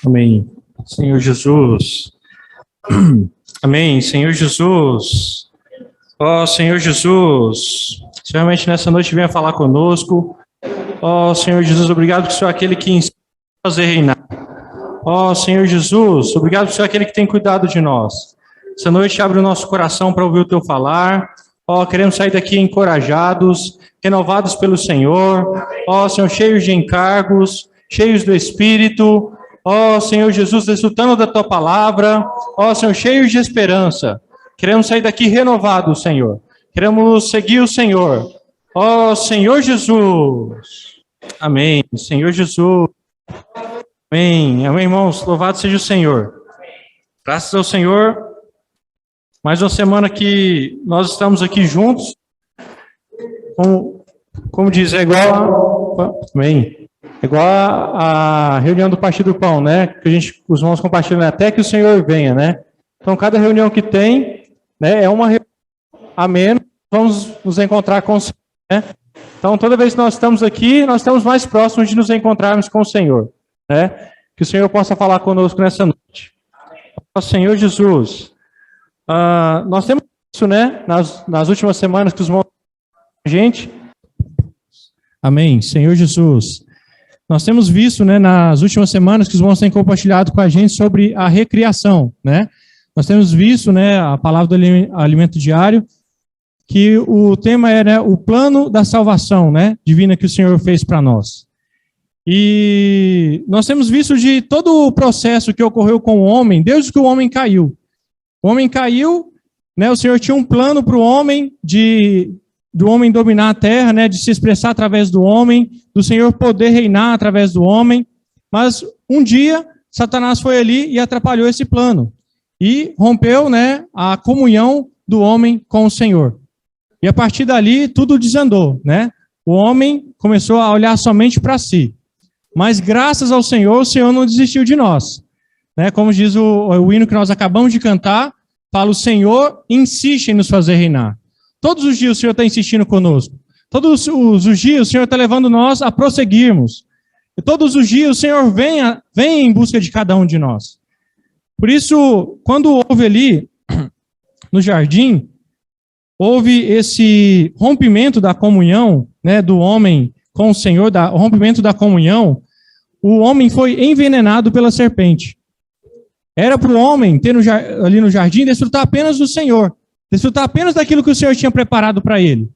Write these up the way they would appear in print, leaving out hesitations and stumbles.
Amém. Senhor Jesus. Amém. Senhor Jesus. Ó Senhor Jesus. Se realmente nessa noite venha falar conosco. Ó Senhor Jesus, obrigado por ser aquele que ensina a fazer reinar. Ó Senhor Jesus, obrigado por ser aquele que tem cuidado de nós. Essa noite abre o nosso coração para ouvir o teu falar. Ó, queremos sair daqui encorajados, renovados pelo Senhor. Ó Senhor, cheios de encargos, cheios do Espírito. Ó Senhor Jesus, desfrutando da tua palavra. Ó Senhor, cheios de esperança. Queremos sair daqui renovados, Senhor. Queremos seguir o Senhor. Ó Senhor Jesus. Amém. Senhor Jesus. Amém. Amém, irmãos. Louvado seja o Senhor. Graças ao Senhor. Mais uma semana que nós estamos aqui juntos. Como diz, é igual amém. É igual a reunião do Partido do Pão, né? Que os irmãos compartilham até que o Senhor venha, né? Então, cada reunião que tem, né, é uma reunião a menos, vamos nos encontrar com o Senhor, né? Então, toda vez que nós estamos aqui, nós estamos mais próximos de nos encontrarmos com o Senhor, né? Que o Senhor possa falar conosco nessa noite. Ó Senhor Jesus, nós temos isso, né? Nas últimas semanas que os irmãos a gente. Amém. Senhor Jesus. Nós temos visto, né, nas últimas semanas que os irmãos têm compartilhado com a gente sobre a recriação, né? Nós temos visto, né, a palavra do alimento diário, que o tema é, né, o plano da salvação, né, divina que o Senhor fez para nós. E nós temos visto de todo o processo que ocorreu com o homem, desde que o homem caiu. O homem caiu, né, o Senhor tinha um plano para o homem do homem dominar a terra, né, de se expressar através do homem, do Senhor poder reinar através do homem, mas um dia Satanás foi ali e atrapalhou esse plano e rompeu, né, a comunhão do homem com o Senhor. E a partir dali tudo desandou, né? O homem começou a olhar somente para si. Mas graças ao Senhor, o Senhor não desistiu de nós, né? Como diz o hino que nós acabamos de cantar, fala: o Senhor insiste em nos fazer reinar. Todos os dias o Senhor está insistindo conosco. Todos os dias o Senhor está levando nós a prosseguirmos. E todos os dias o Senhor vem em busca de cada um de nós. Por isso, quando houve ali, no jardim, houve esse rompimento da comunhão, né, do homem com o Senhor, o rompimento da comunhão, o homem foi envenenado pela serpente. Era para o homem ter ali no jardim desfrutar apenas do Senhor. Desfrutar apenas daquilo que o Senhor tinha preparado para ele.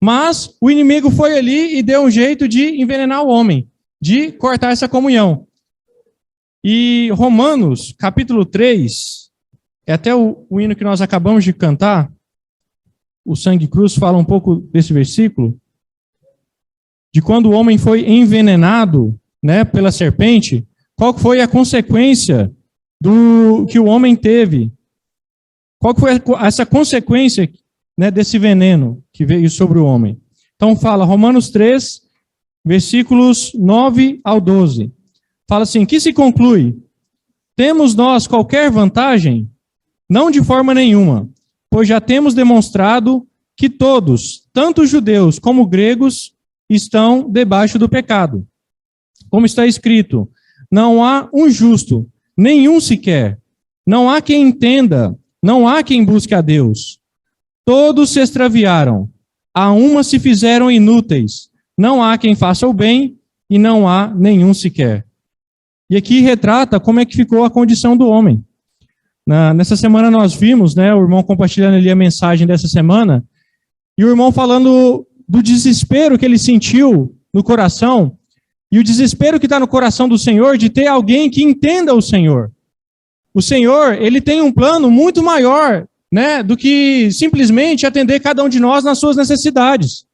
Mas o inimigo foi ali e deu um jeito de envenenar o homem, de cortar essa comunhão. E Romanos, capítulo 3, é até o hino que nós acabamos de cantar, o Sangue Cruz fala um pouco desse versículo, de quando o homem foi envenenado, né, pela serpente, qual foi a consequência do que o homem teve? Qual foi essa consequência, né, desse veneno que veio sobre o homem? Então fala, Romanos 3, versículos 9 ao 12. Fala assim: que se conclui? Temos nós qualquer vantagem? Não de forma nenhuma, pois já temos demonstrado que todos, tanto judeus como gregos, estão debaixo do pecado. Como está escrito, não há um justo, nenhum sequer. Não há quem entenda, não há quem busque a Deus. Todos se extraviaram, a uma se fizeram inúteis. Não há quem faça o bem e não há nenhum sequer. E aqui retrata como é que ficou a condição do homem. Nessa semana nós vimos, né, o irmão compartilhando ali a mensagem dessa semana, e o irmão falando do desespero que ele sentiu no coração, e o desespero que está no coração do Senhor de ter alguém que entenda o Senhor. O Senhor, ele tem um plano muito maior, né, do que simplesmente atender cada um de nós nas suas necessidades.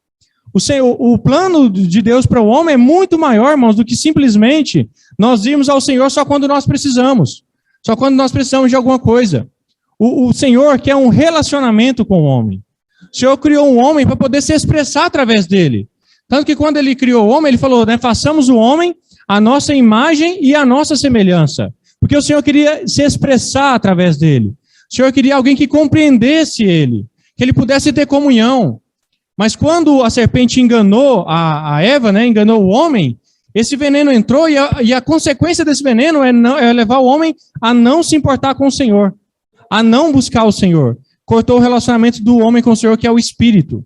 O plano de Deus para o homem é muito maior, irmãos, do que simplesmente nós irmos ao Senhor só quando nós precisamos. Só quando nós precisamos de alguma coisa. O Senhor quer um relacionamento com o homem. O Senhor criou um homem para poder se expressar através dele. Tanto que quando ele criou o homem, ele falou, né, façamos o homem a nossa imagem e a nossa semelhança. Porque o Senhor queria se expressar através dele. O Senhor queria alguém que compreendesse ele, que ele pudesse ter comunhão. Mas quando a serpente enganou a Eva, né, enganou o homem, Esse veneno entrou e a consequência desse veneno é levar o homem a não se importar com o Senhor, a não buscar o Senhor. Cortou o relacionamento do homem com o Senhor, que é o Espírito.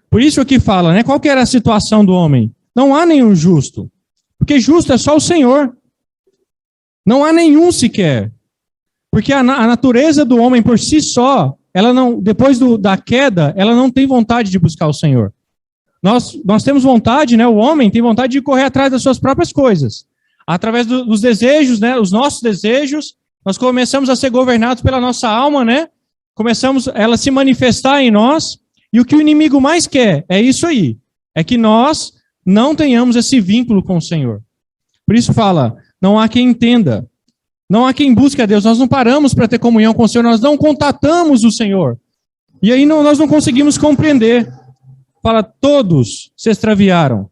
Por isso aqui fala, né? Qual que era a situação do homem? Não há nenhum justo, porque justo é só o Senhor. Não há nenhum sequer. Porque a natureza do homem por si só, ela não, depois da queda, ela não tem vontade de buscar o Senhor. Nós temos vontade, né? O homem tem vontade de correr atrás das suas próprias coisas. Através dos desejos, né? Os nossos desejos, nós começamos a ser governados pela nossa alma, né? Começamos ela se manifestar em nós. E o que o inimigo mais quer é isso aí. É que nós não tenhamos esse vínculo com o Senhor. Por isso fala, não há quem entenda. Não há quem busque a Deus. Nós não paramos para ter comunhão com o Senhor. Nós não contatamos o Senhor. E aí nós não conseguimos compreender. Fala, todos se extraviaram,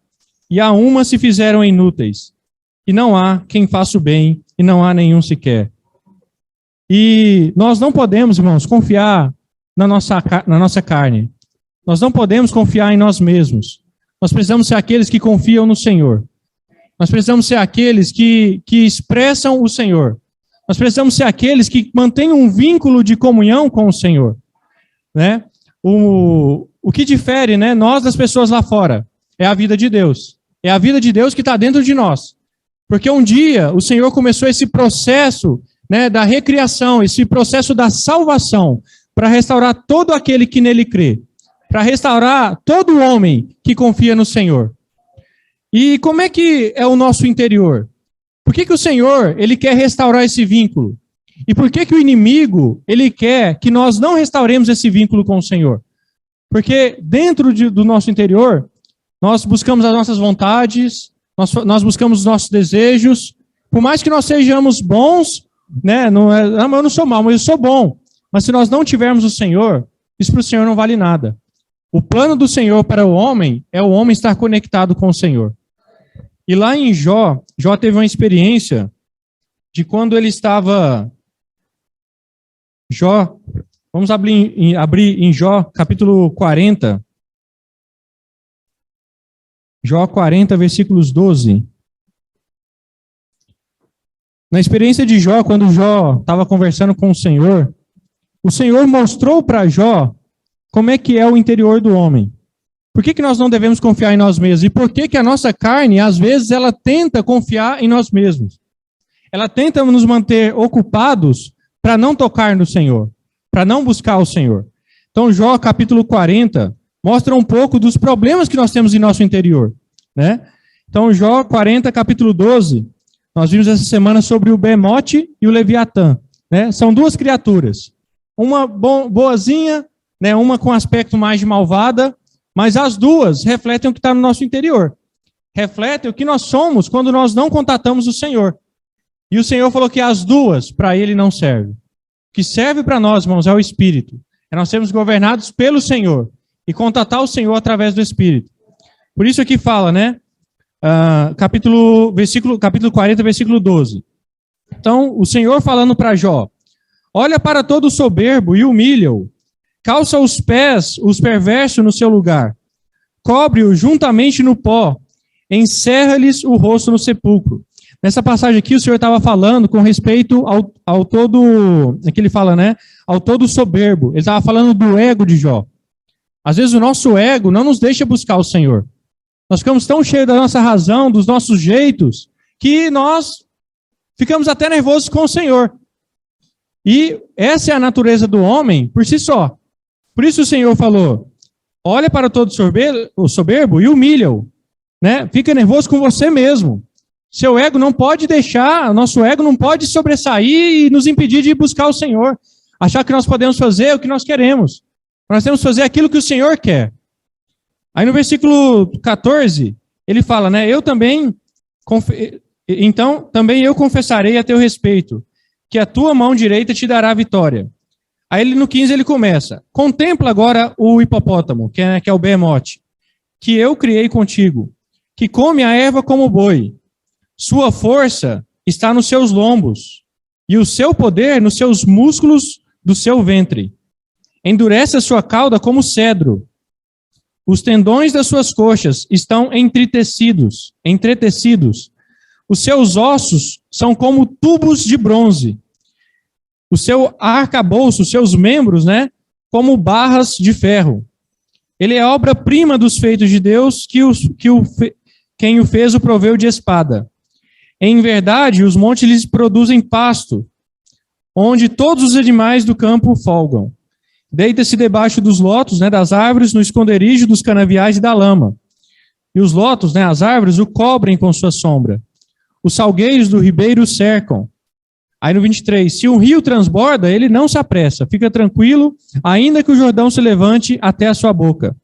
e a uma se fizeram inúteis, e não há quem faça o bem, e não há nenhum sequer. E nós não podemos, irmãos, confiar na nossa carne. Nós não podemos confiar em nós mesmos. Nós precisamos ser aqueles que confiam no Senhor. Nós precisamos ser aqueles que expressam o Senhor. Nós precisamos ser aqueles que mantêm um vínculo de comunhão com o Senhor, né? O que difere, né, nós das pessoas lá fora é a vida de Deus. É a vida de Deus que está dentro de nós. Porque um dia o Senhor começou esse processo, né, da recriação, esse processo da salvação, para restaurar todo aquele que nele crê. Para restaurar todo homem que confia no Senhor. E como é que é o nosso interior? Por que o Senhor ele quer restaurar esse vínculo? E por que o inimigo ele quer que nós não restauremos esse vínculo com o Senhor? Porque dentro do nosso interior, nós buscamos as nossas vontades, nós buscamos os nossos desejos. Por mais que nós sejamos bons, né, eu não sou mau, mas eu sou bom. Mas se nós não tivermos o Senhor, isso para o Senhor não vale nada. O plano do Senhor para o homem é o homem estar conectado com o Senhor. E lá em Jó teve uma experiência de quando ele estava... Vamos abrir em Jó, capítulo 40. Jó 40, versículos 12. Na experiência de Jó, quando Jó estava conversando com o Senhor mostrou para Jó como é que é o interior do homem. Por que nós não devemos confiar em nós mesmos? E por que a nossa carne, às vezes, ela tenta confiar em nós mesmos? Ela tenta nos manter ocupados para não tocar no Senhor, para não buscar o Senhor. Então, Jó, capítulo 40, mostra um pouco dos problemas que nós temos em nosso interior, né? Então, Jó 40, capítulo 12, nós vimos essa semana sobre o Bemote e o Leviatã, né? São duas criaturas, uma boazinha, né? Uma com aspecto mais de malvada, mas as duas refletem o que está no nosso interior. Refletem o que nós somos quando nós não contatamos o Senhor. E o Senhor falou que as duas, para ele, não servem. O que serve para nós, irmãos, é o Espírito. É nós sermos governados pelo Senhor. E contatar o Senhor através do Espírito. Por isso aqui fala, né? Capítulo 40, versículo 12. Então, o Senhor falando para Jó. Olha para todo o soberbo e humilha-o. Calça os pés, os perversos no seu lugar. Cobre-o juntamente no pó. Encerra-lhes o rosto no sepulcro. Nessa passagem aqui, o Senhor estava falando com respeito ao todo, aqui ele fala, né? Ao todo soberbo. Ele estava falando do ego de Jó. Às vezes o nosso ego não nos deixa buscar o Senhor. Nós ficamos tão cheios da nossa razão, dos nossos jeitos, que nós ficamos até nervosos com o Senhor. E essa é a natureza do homem por si só. Por isso o Senhor falou, olha para todo o soberbo e humilha-o. Né? Fica nervoso com você mesmo. Seu ego não pode deixar, nosso ego não pode sobressair e nos impedir de buscar o Senhor. Achar que nós podemos fazer o que nós queremos. Nós temos que fazer aquilo que o Senhor quer. Aí no versículo 14, ele fala, né? Então também eu confessarei a teu respeito, que a tua mão direita te dará vitória. Aí no 15 ele começa, contempla agora o hipopótamo, que é o behemote, que eu criei contigo, que come a erva como boi. Sua força está nos seus lombos, e o seu poder nos seus músculos do seu ventre. Endurece a sua cauda como cedro. Os tendões das suas coxas estão entretecidos. Os seus ossos são como tubos de bronze. O seu arcabouço, os seus membros, né, como barras de ferro. Ele é obra-prima dos feitos de Deus, quem o fez o proveu de espada. Em verdade, os montes lhes produzem pasto, onde todos os animais do campo folgam. Deita-se debaixo dos lotos, né, das árvores, no esconderijo dos canaviais e da lama. E os lotos, né, as árvores, o cobrem com sua sombra. Os salgueiros do ribeiro o cercam. Aí no 23, se um rio transborda, ele não se apressa, fica tranquilo, ainda que o Jordão se levante até a sua boca.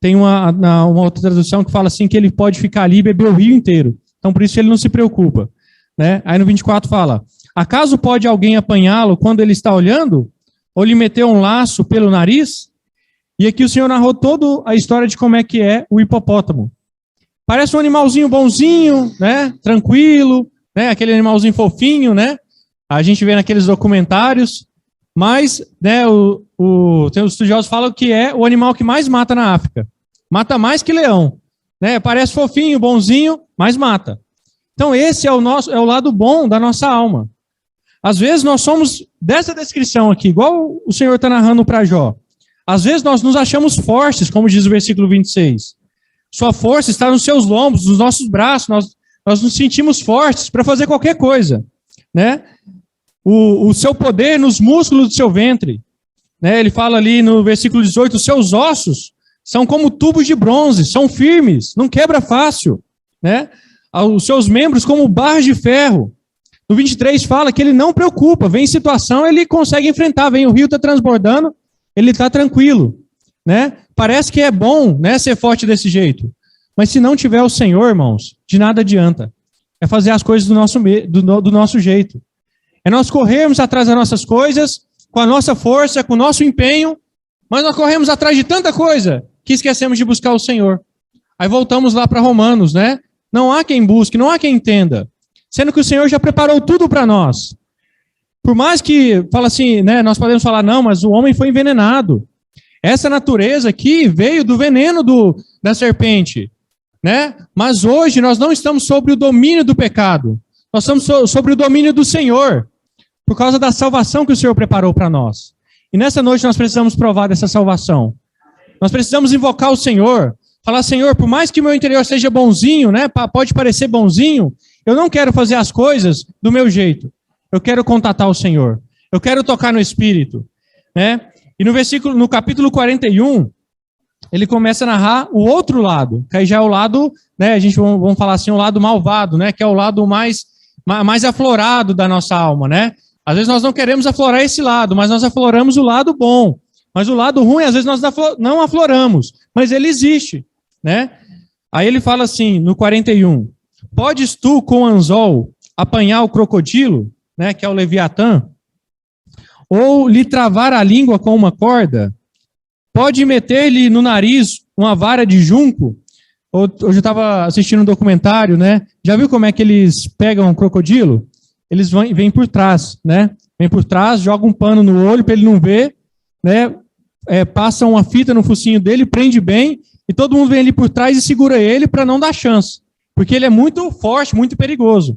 Tem uma outra tradução que fala assim, que ele pode ficar ali e beber o rio inteiro. Então por isso ele não se preocupa. Né? Aí no 24 fala, acaso pode alguém apanhá-lo quando ele está olhando? Ou lhe meter um laço pelo nariz? E aqui o Senhor narrou toda a história de como é que é o hipopótamo. Parece um animalzinho bonzinho, né? Tranquilo, né? Aquele animalzinho fofinho, né? A gente vê naqueles documentários, mas né, os estudiosos falam que é o animal que mais mata na África. Mata mais que leão. Né? Parece fofinho, bonzinho, mas mata. Então esse é o lado bom da nossa alma. Às vezes nós somos dessa descrição aqui, igual o Senhor está narrando para Jó. Às vezes nós nos achamos fortes, como diz o versículo 26. Sua força está nos seus lombos, nos nossos braços, nós nos sentimos fortes para fazer qualquer coisa. Né? O seu poder nos músculos do seu ventre. Né? Ele fala ali no versículo 18, os seus ossos são como tubos de bronze, são firmes, não quebra fácil. Né? Os seus membros como barras de ferro. No 23 fala que ele não preocupa, vem situação, ele consegue enfrentar, vem o rio está transbordando, ele está tranquilo. Né? Parece que é bom, né, ser forte desse jeito. Mas se não tiver o Senhor, irmãos, de nada adianta. É fazer as coisas do nosso jeito. É nós corrermos atrás das nossas coisas, com a nossa força, com o nosso empenho, mas nós corremos atrás de tanta coisa que esquecemos de buscar o Senhor. Aí voltamos lá para Romanos, né? Não há quem busque, não há quem entenda. Sendo que o Senhor já preparou tudo para nós. Por mais que, fala assim, né, nós podemos falar, não, mas o homem foi envenenado. Essa natureza aqui veio do veneno da serpente. Né? Mas hoje nós não estamos sob o domínio do pecado. Nós estamos sobre o domínio do Senhor. Por causa da salvação que o Senhor preparou para nós. E nessa noite nós precisamos provar dessa salvação. Nós precisamos invocar o Senhor. Falar, Senhor, por mais que o meu interior seja bonzinho, né? Pode parecer bonzinho, eu não quero fazer as coisas do meu jeito. Eu quero contatar o Senhor. Eu quero tocar no Espírito. Né? E no capítulo 41, ele começa a narrar o outro lado, que aí já é o lado, né, a gente vamos falar assim, o lado malvado, né, que é o lado mais aflorado da nossa alma, né? Às vezes nós não queremos aflorar esse lado, mas nós afloramos o lado bom. Mas o lado ruim, às vezes nós não afloramos, mas ele existe, né? Aí ele fala assim, no 41, podes tu com anzol apanhar o crocodilo, né, que é o Leviatã, ou lhe travar a língua com uma corda? Pode meter-lhe no nariz uma vara de junco? Hoje eu estava assistindo um documentário, né? Já viu como é que eles pegam um crocodilo? Eles vêm por trás, né? Vêm por trás, jogam um pano no olho para ele não ver, né? Passam uma fita no focinho dele, prende bem, e todo mundo vem ali por trás e segura ele para não dar chance. Porque ele é muito forte, muito perigoso.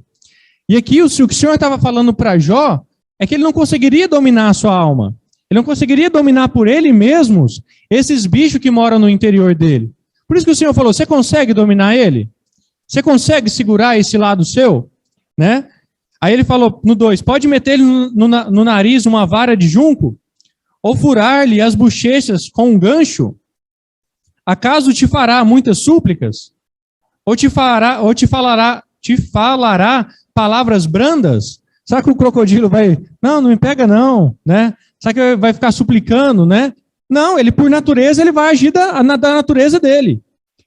E aqui o que o Senhor estava falando para Jó é que ele não conseguiria dominar a sua alma. Ele não conseguiria dominar por ele mesmo esses bichos que moram no interior dele. Por isso que o Senhor falou, você consegue dominar ele? Você consegue segurar esse lado seu? Né? Aí ele falou no 2, pode meter-lhe no nariz uma vara de junco? Ou furar-lhe as bochechas com um gancho? Acaso te fará muitas súplicas? Ou te falará palavras brandas? Será que o crocodilo vai... Não me pega não, né? Será que vai ficar suplicando, né? Não, ele por natureza, ele vai agir da natureza dele.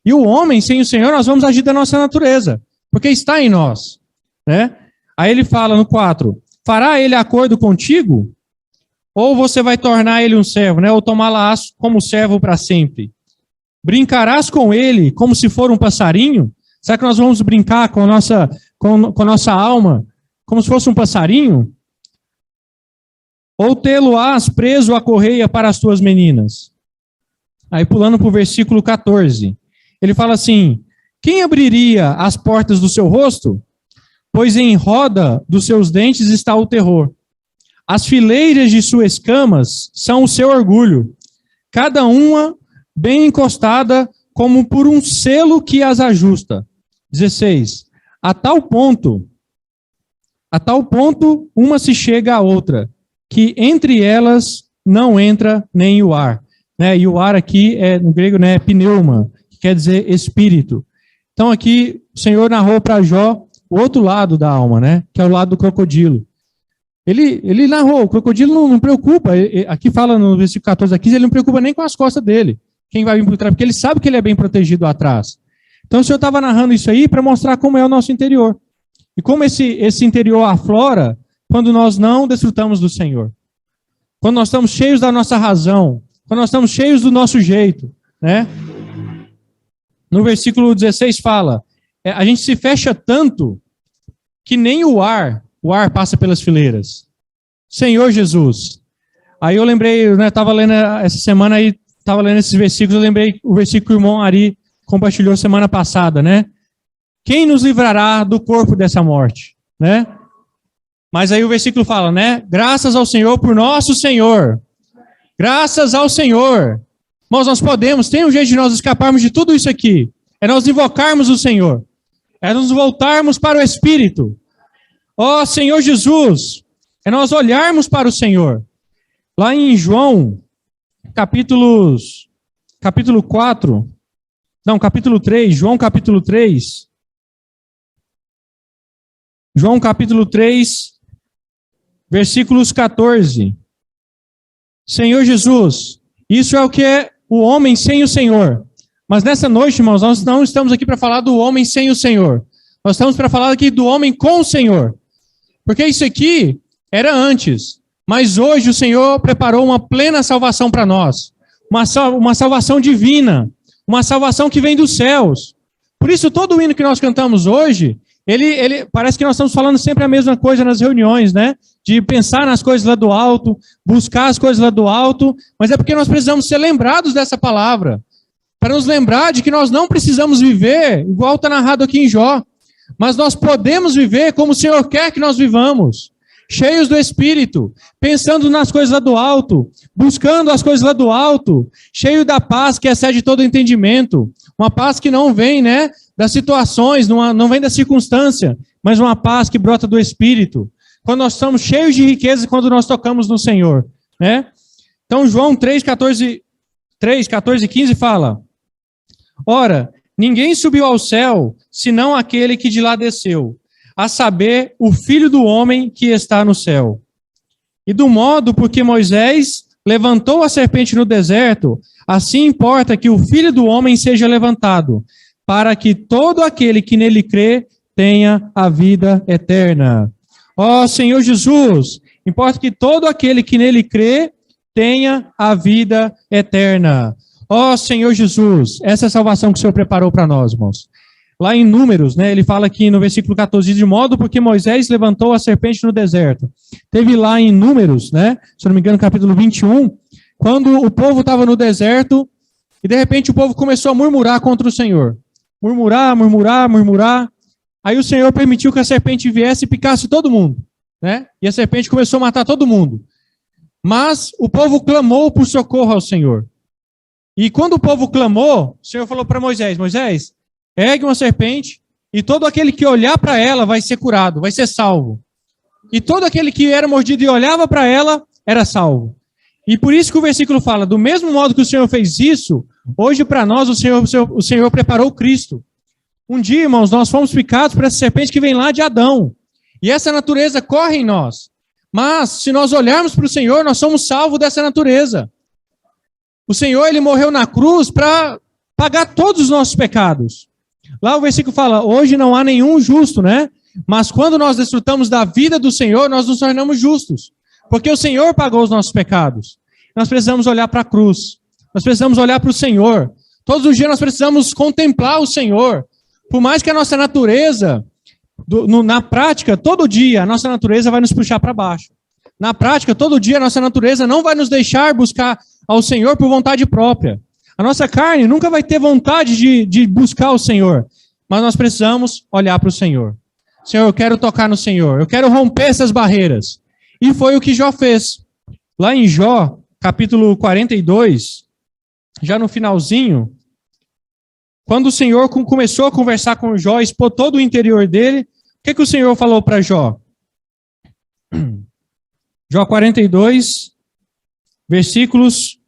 E o homem, sem o Senhor, nós vamos agir da nossa natureza, porque está em nós, né? Aí ele fala no 4, fará ele acordo contigo? Ou você vai tornar ele um servo, né? Ou tomá-lo como servo para sempre? Brincarás com ele como se for um passarinho? Será que nós vamos brincar com a nossa alma como se fosse um passarinho? Ou tê-lo-ás preso à correia para as tuas meninas? Aí pulando para o versículo 14, ele fala assim: quem abriria as portas do seu rosto? Pois em roda dos seus dentes está o terror. As fileiras de suas escamas são o seu orgulho, cada uma bem encostada como por um selo que as ajusta. 16. A tal ponto, uma se chega à outra, que entre elas não entra nem o ar. Né? E o ar aqui, no grego, né, é pneuma, que quer dizer espírito. Então aqui o Senhor narrou para Jó o outro lado da alma, né, que é o lado do crocodilo. Ele narrou, o crocodilo não preocupa, aqui fala no versículo 14 a 15, ele não preocupa nem com as costas dele, quem vai vir por trás, porque ele sabe que ele é bem protegido atrás. Então o Senhor estava narrando isso aí para mostrar como é o nosso interior. E como esse interior aflora quando nós não desfrutamos do Senhor. Quando nós estamos cheios da nossa razão, quando nós estamos cheios do nosso jeito, né? No versículo 16 fala, a gente se fecha tanto que nem o ar passa pelas fileiras. Senhor Jesus. Aí eu lembrei, né, estava lendo essa semana aí, estava lendo esses versículos, eu lembrei o versículo que o irmão Ari compartilhou semana passada, né? Quem nos livrará do corpo dessa morte, né? Mas aí o versículo fala, né? Graças ao Senhor por nosso Senhor. Graças ao Senhor. Mas nós podemos, tem um jeito de nós escaparmos de tudo isso aqui. É nós invocarmos o Senhor. É nos voltarmos para o Espírito. Ó Senhor Jesus, é nós olharmos para o Senhor. Lá em João, capítulo 3, João capítulo 3. João capítulo 3, versículos 14. Senhor Jesus, isso é o que é o homem sem o Senhor. Mas nessa noite, irmãos, nós não estamos aqui para falar do homem sem o Senhor. Nós estamos para falar aqui do homem com o Senhor. Porque isso aqui era antes, mas hoje o Senhor preparou uma plena salvação para nós. Uma salvação divina, uma salvação que vem dos céus. Por isso, todo o hino que nós cantamos hoje, ele parece que nós estamos falando sempre a mesma coisa nas reuniões, né? De pensar nas coisas lá do alto, buscar as coisas lá do alto, mas é porque nós precisamos ser lembrados dessa palavra. Para nos lembrar de que nós não precisamos viver igual está narrado aqui em Jó. Mas nós podemos viver como o Senhor quer que nós vivamos, cheios do Espírito, pensando nas coisas lá do alto, buscando as coisas lá do alto, cheio da paz que excede todo entendimento, uma paz que não vem, né, das situações, não vem da circunstância, mas uma paz que brota do Espírito, quando nós estamos cheios de riqueza, quando nós tocamos no Senhor, né? Então João 3, 14 e 15 fala, ora, ninguém subiu ao céu, senão aquele que de lá desceu, a saber, o Filho do Homem que está no céu. E do modo porque Moisés levantou a serpente no deserto, assim importa que o Filho do Homem seja levantado, para que todo aquele que nele crê tenha a vida eterna. Ó Senhor Jesus, importa que todo aquele que nele crê tenha a vida eterna. Ó Senhor Jesus, essa é a salvação que o Senhor preparou para nós, irmãos. Lá em Números, né, ele fala aqui no versículo 14, de modo porque Moisés levantou a serpente no deserto. Teve lá em Números, né, se não me engano, capítulo 21, quando o povo estava no deserto e de repente o povo começou a murmurar contra o Senhor. Murmurar. Aí o Senhor permitiu que a serpente viesse e picasse todo mundo, né? E a serpente começou a matar todo mundo. Mas o povo clamou por socorro ao Senhor. E quando o povo clamou, o Senhor falou para Moisés, Moisés, ergue uma serpente e todo aquele que olhar para ela vai ser curado, vai ser salvo. E todo aquele que era mordido e olhava para ela era salvo. E por isso que o versículo fala, do mesmo modo que o Senhor fez isso, hoje para nós o Senhor preparou Cristo. Um dia, irmãos, nós fomos picados por essa serpente que vem lá de Adão. E essa natureza corre em nós. Mas, se nós olharmos para o Senhor, nós somos salvos dessa natureza. O Senhor, ele morreu na cruz para pagar todos os nossos pecados. Lá o versículo fala, hoje não há nenhum justo, né? Mas quando nós desfrutamos da vida do Senhor, nós nos tornamos justos. Porque o Senhor pagou os nossos pecados. Nós precisamos olhar para a cruz. Nós precisamos olhar para o Senhor. Todos os dias nós precisamos contemplar o Senhor. Por mais que a nossa natureza, na prática, todo dia, a nossa natureza vai nos puxar para baixo. Na prática, todo dia, a nossa natureza não vai nos deixar buscar ao Senhor por vontade própria. A nossa carne nunca vai ter vontade de buscar o Senhor, mas nós precisamos olhar para o Senhor. Senhor, eu quero tocar no Senhor, eu quero romper essas barreiras. E foi o que Jó fez. Lá em Jó, capítulo 42, já no finalzinho, quando o Senhor começou a conversar com Jó, expor todo o interior dele, o que o Senhor falou para Jó? Jó 42, versículos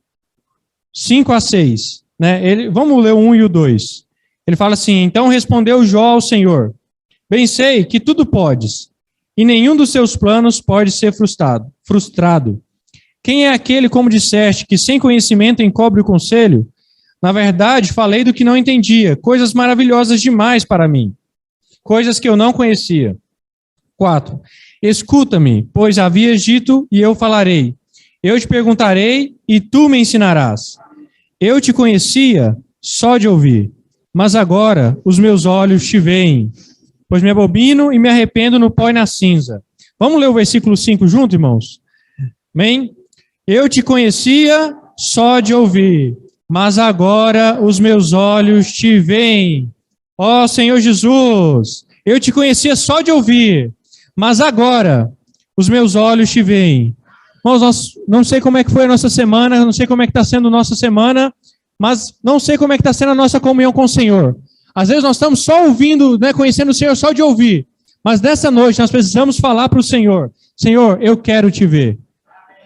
5 a 6. Né? Vamos ler o 1 e o 2. Ele fala assim: então respondeu Jó ao Senhor: bem sei que tudo podes, e nenhum dos seus planos pode ser frustrado. Quem é aquele, como disseste, que sem conhecimento encobre o conselho? Na verdade, falei do que não entendia, coisas maravilhosas demais para mim, coisas que eu não conhecia. 4. Escuta-me, pois havias dito, e eu falarei. Eu te perguntarei, e tu me ensinarás. Eu te conhecia só de ouvir, mas agora os meus olhos te veem, pois me abobino e me arrependo no pó e na cinza. Vamos ler o versículo 5 junto, irmãos? Amém? Eu te conhecia só de ouvir, mas agora os meus olhos te veem. Ó Senhor Jesus, eu te conhecia só de ouvir, mas agora os meus olhos te veem. Irmãos, não sei como é que foi a nossa semana, não sei como é que está sendo a nossa semana, mas não sei como é que está sendo a nossa comunhão com o Senhor. Às vezes nós estamos só ouvindo, né, conhecendo o Senhor só de ouvir, mas nessa noite nós precisamos falar para o Senhor: Senhor, eu quero te ver.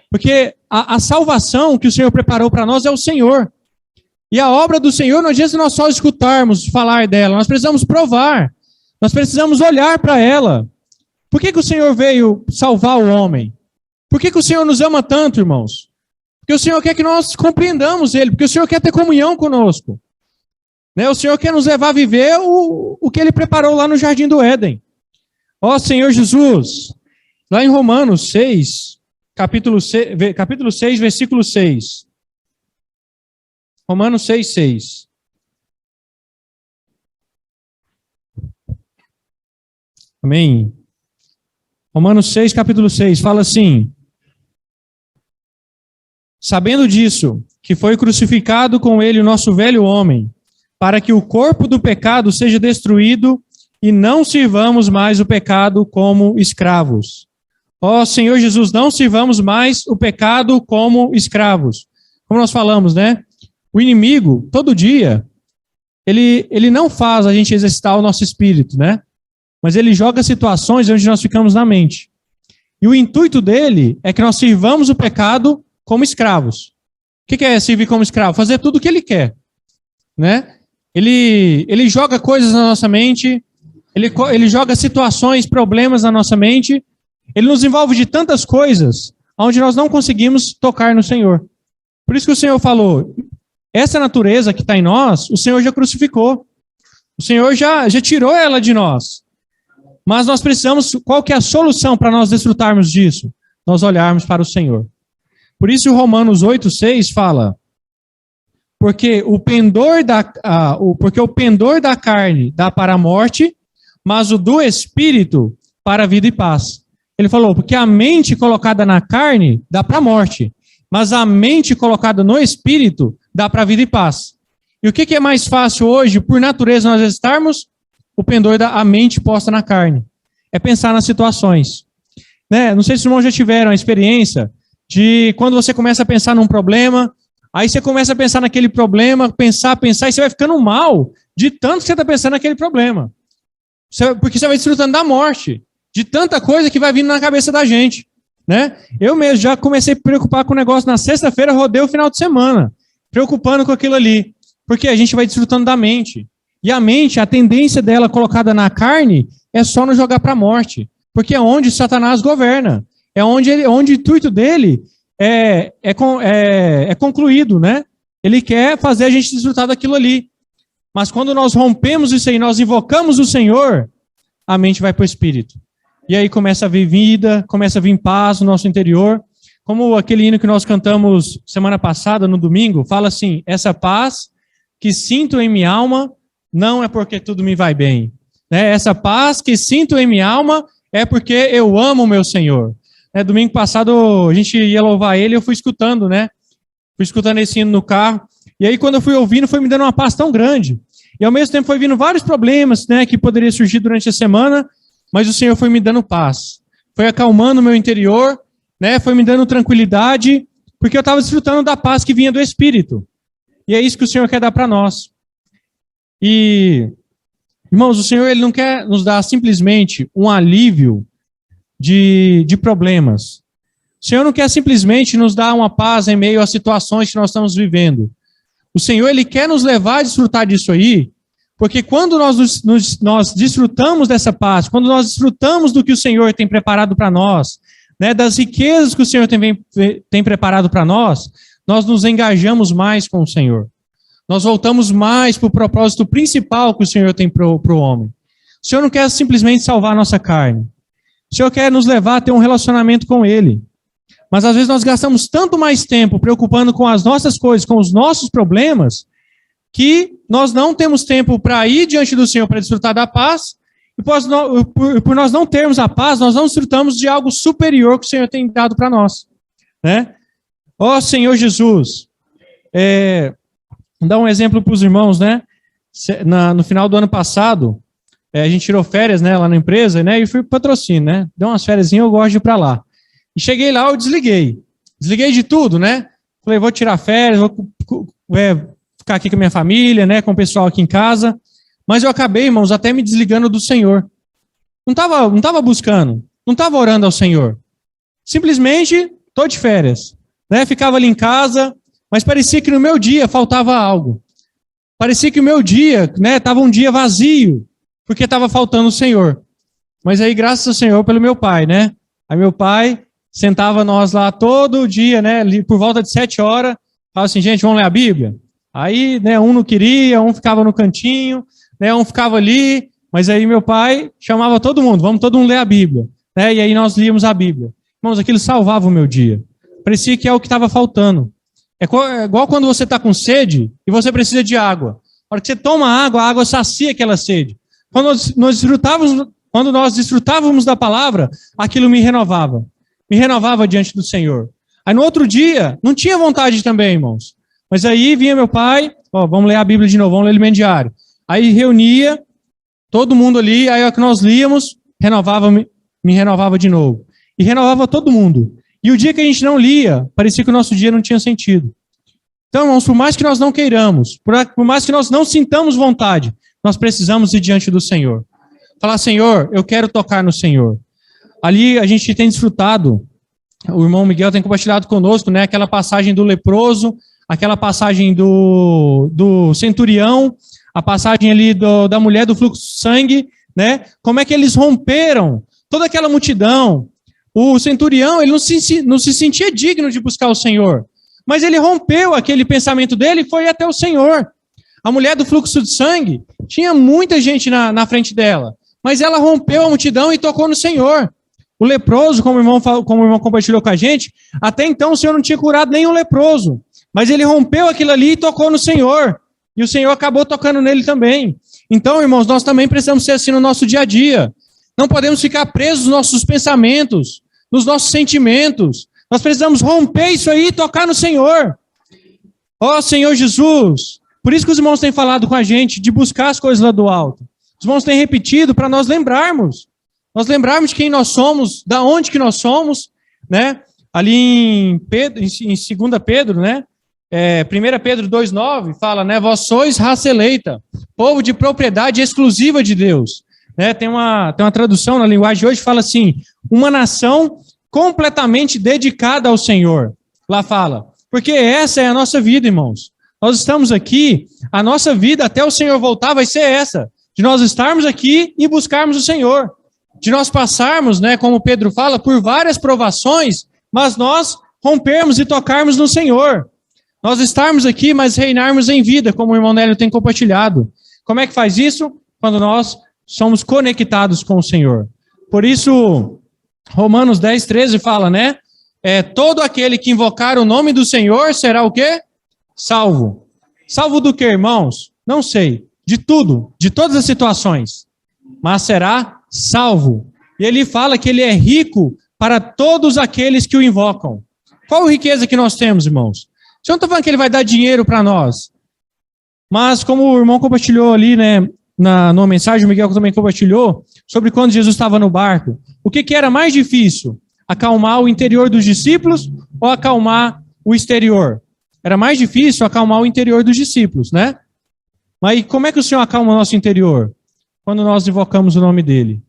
Porque a salvação que o Senhor preparou para nós é o Senhor. E a obra do Senhor não adianta nós só escutarmos falar dela, nós precisamos provar, nós precisamos olhar para ela. Por que o Senhor veio salvar o homem? Por que o Senhor nos ama tanto, irmãos? Porque o Senhor quer que nós compreendamos Ele, porque o Senhor quer ter comunhão conosco. Né? O Senhor quer nos levar a viver o que Ele preparou lá no Jardim do Éden. Ó Senhor Jesus, lá em Romanos 6, capítulo 6, versículo 6. Romanos 6, 6. Amém? Romanos 6, capítulo 6, fala assim: sabendo disso, que foi crucificado com ele o nosso velho homem, para que o corpo do pecado seja destruído e não sirvamos mais o pecado como escravos. Ó Senhor Jesus, não sirvamos mais o pecado como escravos. Como nós falamos, né? O inimigo, todo dia, ele não faz a gente exercitar o nosso espírito, né? Mas ele joga situações onde nós ficamos na mente. E o intuito dele é que nós sirvamos o pecado como escravos. O que é servir como escravo? Fazer tudo o que ele quer, né? Ele joga coisas na nossa mente, ele joga situações, problemas na nossa mente, ele nos envolve de tantas coisas onde nós não conseguimos tocar no Senhor. Por isso que o Senhor falou: essa natureza que está em nós, o Senhor já crucificou. O Senhor já tirou ela de nós. Mas nós precisamos, qual que é a solução para nós desfrutarmos disso? Nós olharmos para o Senhor. Por isso o Romanos 8, 6 fala: porque o pendor da carne dá para a morte, mas o do Espírito para a vida e paz. Ele falou, porque a mente colocada na carne dá para a morte, mas a mente colocada no Espírito dá para a vida e paz. E o que é mais fácil hoje, por natureza, nós estarmos? O pendor da mente posta na carne. É pensar nas situações. Né? Não sei se os irmãos já tiveram a experiência de quando você começa a pensar num problema, aí você começa a pensar naquele problema, pensar, e você vai ficando mal de tanto que você está pensando naquele problema. Porque você vai desfrutando da morte, de tanta coisa que vai vindo na cabeça da gente. Né? Eu mesmo já comecei a me preocupar com o negócio na sexta-feira, rodei o final de semana, preocupando com aquilo ali. Porque a gente vai desfrutando da mente. E a mente, a tendência dela colocada na carne é só nos jogar para a morte. Porque é onde Satanás governa. É onde o intuito dele é concluído, né? Ele quer fazer a gente desfrutar daquilo ali. Mas quando nós rompemos isso aí, nós invocamos o Senhor, a mente vai para o Espírito. E aí começa a vir vida, começa a vir paz no nosso interior. Como aquele hino que nós cantamos semana passada, no domingo, fala assim: essa paz que sinto em minha alma não é porque tudo me vai bem. Né? Essa paz que sinto em minha alma é porque eu amo o meu Senhor. Domingo passado a gente ia louvar ele, eu fui escutando, né? Fui escutando esse hino no carro, E aí, quando eu fui ouvindo, foi me dando uma paz tão grande. E ao mesmo tempo foi vindo vários problemas, né, que poderiam surgir durante a semana, mas o Senhor foi me dando paz. Foi acalmando o meu interior, né, foi me dando tranquilidade, porque eu estava desfrutando da paz que vinha do Espírito. E é isso que o Senhor quer dar para nós. E, irmãos, o Senhor ele não quer nos dar simplesmente um alívio de problemas. O Senhor não quer simplesmente nos dar uma paz em meio às situações que nós estamos vivendo. O Senhor, Ele quer nos levar a desfrutar disso aí, porque quando nós desfrutamos dessa paz, quando nós desfrutamos do que o Senhor tem preparado para nós, né, das riquezas que o Senhor tem preparado para nós nos engajamos mais com o Senhor. Nós voltamos mais para o propósito principal que o Senhor tem para o homem. O Senhor não quer simplesmente salvar a nossa carne. O Senhor quer nos levar a ter um relacionamento com Ele. Mas às vezes nós gastamos tanto mais tempo preocupando com as nossas coisas, com os nossos problemas, que nós não temos tempo para ir diante do Senhor para desfrutar da paz, e por nós não termos a paz, nós não desfrutamos de algo superior que o Senhor tem dado para nós. Né? Ó Senhor Jesus, vou dar um exemplo para os irmãos, né? No final do ano passado, a gente tirou férias, né, lá na empresa, né, e fui pro patrocínio, né? Deu umas férias, eu gosto de ir para lá. E cheguei lá, eu desliguei. Desliguei de tudo, né? Falei, vou tirar férias, vou ficar aqui com a minha família, né? Com o pessoal aqui em casa. Mas eu acabei, irmãos, até me desligando do Senhor. Não tava buscando, não estava orando ao Senhor. Simplesmente, tô de férias. Né? Ficava ali em casa, mas parecia que no meu dia faltava algo. Parecia que o meu dia, né? Tava um dia vazio, porque estava faltando o Senhor. Mas aí, graças ao Senhor, pelo meu pai, né? Aí meu pai sentava nós lá todo dia, né, por volta de 7 horas, falava assim, gente, vamos ler a Bíblia? Aí, né, um não queria, um ficava no cantinho, né, um ficava ali, mas aí meu pai chamava todo mundo, vamos todo mundo ler a Bíblia, né, e aí nós líamos a Bíblia. Irmãos, aquilo salvava o meu dia. Parecia que é o que estava faltando. É igual quando você está com sede e você precisa de água. Na hora que você toma água, a água sacia aquela sede. Quando nós desfrutávamos da palavra, aquilo me renovava diante do Senhor. Aí no outro dia, não tinha vontade também, irmãos. Mas aí vinha meu pai, vamos ler a Bíblia de novo, vamos ler o alimento diário. Aí reunia todo mundo ali, aí o que nós líamos, me renovava de novo. E renovava todo mundo. E o dia que a gente não lia, parecia que o nosso dia não tinha sentido. Então, irmãos, por mais que nós não queiramos, por mais que nós não sintamos vontade, nós precisamos ir diante do Senhor. Falar, Senhor, eu quero tocar no Senhor. Ali a gente tem desfrutado, o irmão Miguel tem compartilhado conosco, né, aquela passagem do leproso, aquela passagem do centurião, a passagem ali da mulher do fluxo de sangue, né, como é que eles romperam toda aquela multidão. O centurião, ele não se sentia digno de buscar o Senhor, mas ele rompeu aquele pensamento dele e foi até o Senhor. A mulher do fluxo de sangue, tinha muita gente na frente dela, mas ela rompeu a multidão e tocou no Senhor. O leproso, como o irmão compartilhou com a gente, até então o Senhor não tinha curado nenhum leproso, mas ele rompeu aquilo ali e tocou no Senhor. E o Senhor acabou tocando nele também. Então, irmãos, nós também precisamos ser assim no nosso dia a dia. Não podemos ficar presos nos nossos pensamentos, nos nossos sentimentos. Nós precisamos romper isso aí e tocar no Senhor. Ó Senhor Jesus, por isso que os irmãos têm falado com a gente de buscar as coisas lá do alto. Os irmãos têm repetido para nós lembrarmos. Nós lembrarmos de quem nós somos, da onde que nós somos, né? Ali em 2 Pedro, né? 1 Pedro 2,9 fala, né? Vós sois raça eleita, povo de propriedade exclusiva de Deus. Né? Tem uma tradução na linguagem de hoje que fala assim, uma nação completamente dedicada ao Senhor. Lá fala, porque essa é a nossa vida, irmãos. Nós estamos aqui, a nossa vida até o Senhor voltar vai ser essa, de nós estarmos aqui e buscarmos o Senhor. De nós passarmos, né, como Pedro fala, por várias provações, mas nós rompermos e tocarmos no Senhor. Nós estarmos aqui, mas reinarmos em vida, como o irmão Nélio tem compartilhado. Como é que faz isso? Quando nós somos conectados com o Senhor. Por isso, Romanos 10:13 fala, né? Todo aquele que invocar o nome do Senhor será o quê? Salvo. Salvo do quê, irmãos? Não sei. De tudo, de todas as situações. Mas será salvo. E ele fala que ele é rico para todos aqueles que o invocam. Qual riqueza que nós temos, irmãos? O Senhor não está falando que ele vai dar dinheiro para nós. Mas como o irmão compartilhou ali, né, numa mensagem, o Miguel também compartilhou, sobre quando Jesus estava no barco, o que era mais difícil? Acalmar o interior dos discípulos ou acalmar o exterior? Era mais difícil acalmar o interior dos discípulos, né? Mas como é que o Senhor acalma o nosso interior? Quando nós invocamos o nome dele.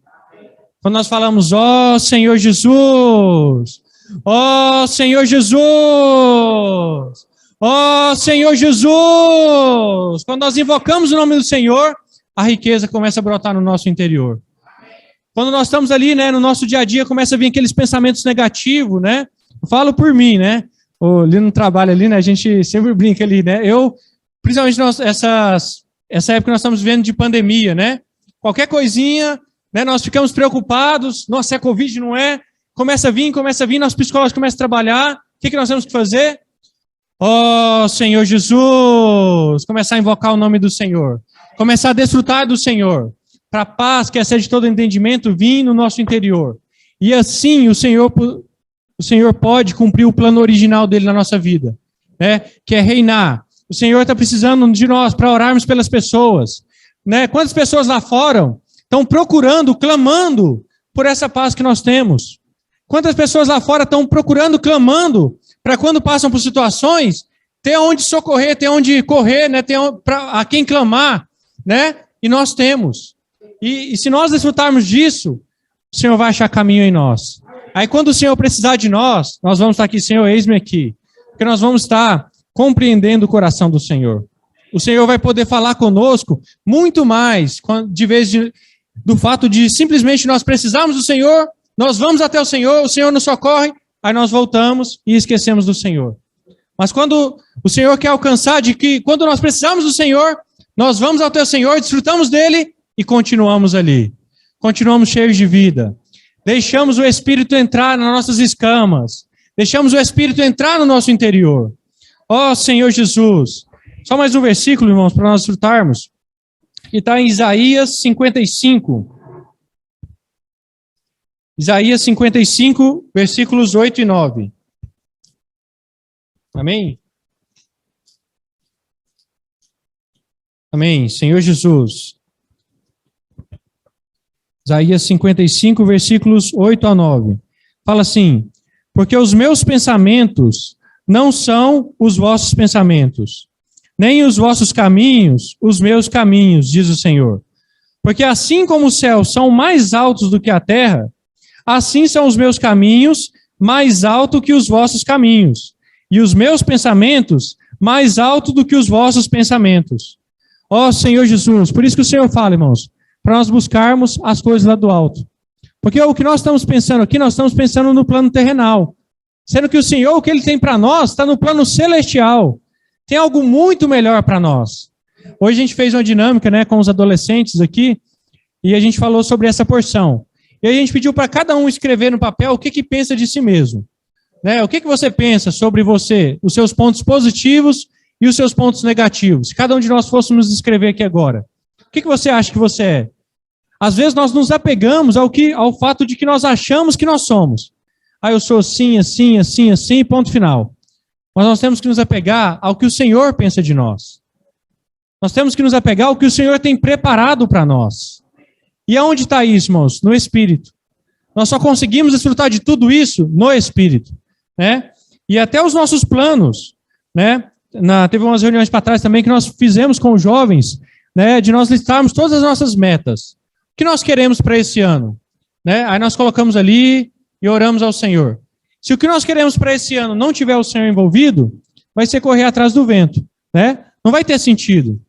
Quando nós falamos, ó Senhor Jesus, ó Senhor Jesus, ó Senhor Jesus. Quando nós invocamos o nome do Senhor, a riqueza começa a brotar no nosso interior. Quando nós estamos ali, né, no nosso dia a dia, começa a vir aqueles pensamentos negativos, né? Eu falo por mim, né? Ali no trabalho ali, né, a gente sempre brinca ali, né? Principalmente essa época que nós estamos vivendo de pandemia, né? Qualquer coisinha, né, nós ficamos preocupados, nossa, é Covid, não é? Começa a vir, nosso psicólogo começa a trabalhar, o que nós temos que fazer? Ó Senhor Jesus, começar a invocar o nome do Senhor, começar a desfrutar do Senhor, para a paz que excede todo entendimento vir no nosso interior. E assim o Senhor pode cumprir o plano original dele na nossa vida, né? Que é reinar. O Senhor está precisando de nós para orarmos pelas pessoas, né? Quantas pessoas lá fora estão procurando, clamando por essa paz que nós temos? Quantas pessoas lá fora estão procurando, clamando para quando passam por situações ter onde socorrer, ter onde correr, né? Ter a quem clamar, né? E nós temos. E se nós desfrutarmos disso, o Senhor vai achar caminho em nós. Aí quando o Senhor precisar de nós vamos estar aqui, Senhor, eis-me aqui. Porque nós vamos estar compreendendo o coração do Senhor. O Senhor vai poder falar conosco muito mais, do fato de simplesmente nós precisarmos do Senhor, nós vamos até o Senhor nos socorre, aí nós voltamos e esquecemos do Senhor. Mas quando o Senhor quer alcançar de que, quando nós precisamos do Senhor, nós vamos até o Senhor, desfrutamos dele e continuamos ali. Continuamos cheios de vida. Deixamos o Espírito entrar nas nossas escamas. Deixamos o Espírito entrar no nosso interior. Ó Senhor Jesus. Só mais um versículo, irmãos, para nós desfrutarmos. Que está em Isaías 55. Isaías 55, versículos 8 e 9. Amém? Amém. Senhor Jesus. Isaías 55, versículos 8 a 9. Fala assim: porque os meus pensamentos não são os vossos pensamentos, nem os vossos caminhos, os meus caminhos, diz o Senhor. Porque assim como os céus são mais altos do que a terra, assim são os meus caminhos mais altos que os vossos caminhos, e os meus pensamentos mais altos do que os vossos pensamentos. Ó Senhor Jesus, por isso que o Senhor fala, irmãos, para nós buscarmos as coisas lá do alto. Porque o que nós estamos pensando aqui, nós estamos pensando no plano terrenal. Sendo que o Senhor, o que Ele tem para nós, está no plano celestial. Tem algo muito melhor para nós. Hoje a gente fez uma dinâmica, né, com os adolescentes aqui, e a gente falou sobre essa porção. E aí a gente pediu para cada um escrever no papel o que pensa de si mesmo. Né? O que você pensa sobre você, os seus pontos positivos e os seus pontos negativos. Se cada um de nós fôssemos escrever aqui agora. O que você acha que você é? Às vezes nós nos apegamos ao fato de que nós achamos que nós somos. Eu sou assim, assim, assim, assim, ponto final. Mas nós temos que nos apegar ao que o Senhor pensa de nós. Nós temos que nos apegar ao que o Senhor tem preparado para nós. E aonde está isso, irmãos? No Espírito. Nós só conseguimos desfrutar de tudo isso no Espírito. Né? E até os nossos planos. Né? Teve umas reuniões para trás também que nós fizemos com os jovens, né, de nós listarmos todas as nossas metas. O que nós queremos para esse ano? Né? Aí nós colocamos ali e oramos ao Senhor. Se o que nós queremos para esse ano não tiver o Senhor envolvido, vai ser correr atrás do vento. Né? Não vai ter sentido.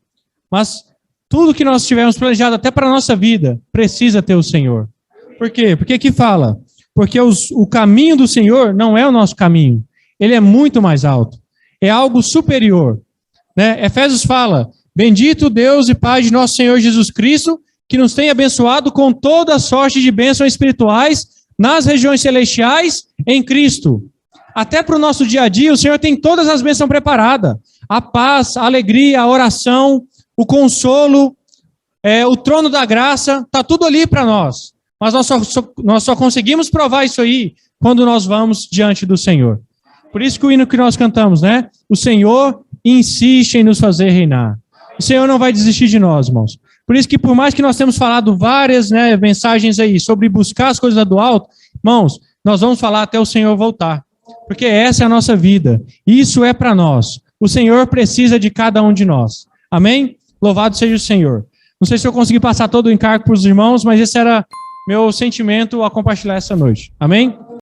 Mas tudo que nós tivermos planejado até para a nossa vida, precisa ter o Senhor. Por quê? Porque aqui fala, porque o caminho do Senhor não é o nosso caminho. Ele é muito mais alto. É algo superior. Né? Efésios fala, bendito Deus e Pai de nosso Senhor Jesus Cristo, que nos tem abençoado com toda sorte de bênçãos espirituais nas regiões celestiais em Cristo. Até para o nosso dia a dia, o Senhor tem todas as bênçãos preparadas. A paz, a alegria, a oração, o consolo, o trono da graça, está tudo ali para nós. Mas nós só conseguimos provar isso aí quando nós vamos diante do Senhor. Por isso que o hino que nós cantamos, né? O Senhor insiste em nos fazer reinar. O o Senhor não vai desistir de nós, irmãos. Por isso que por mais que nós temos falado várias, né, mensagens aí sobre buscar as coisas do alto, irmãos, nós vamos falar até o Senhor voltar. Porque essa é a nossa vida. Isso é para nós. O Senhor precisa de cada um de nós. Amém? Louvado seja o Senhor. Não sei se eu consegui passar todo o encargo para os irmãos, mas esse era meu sentimento a compartilhar essa noite. Amém?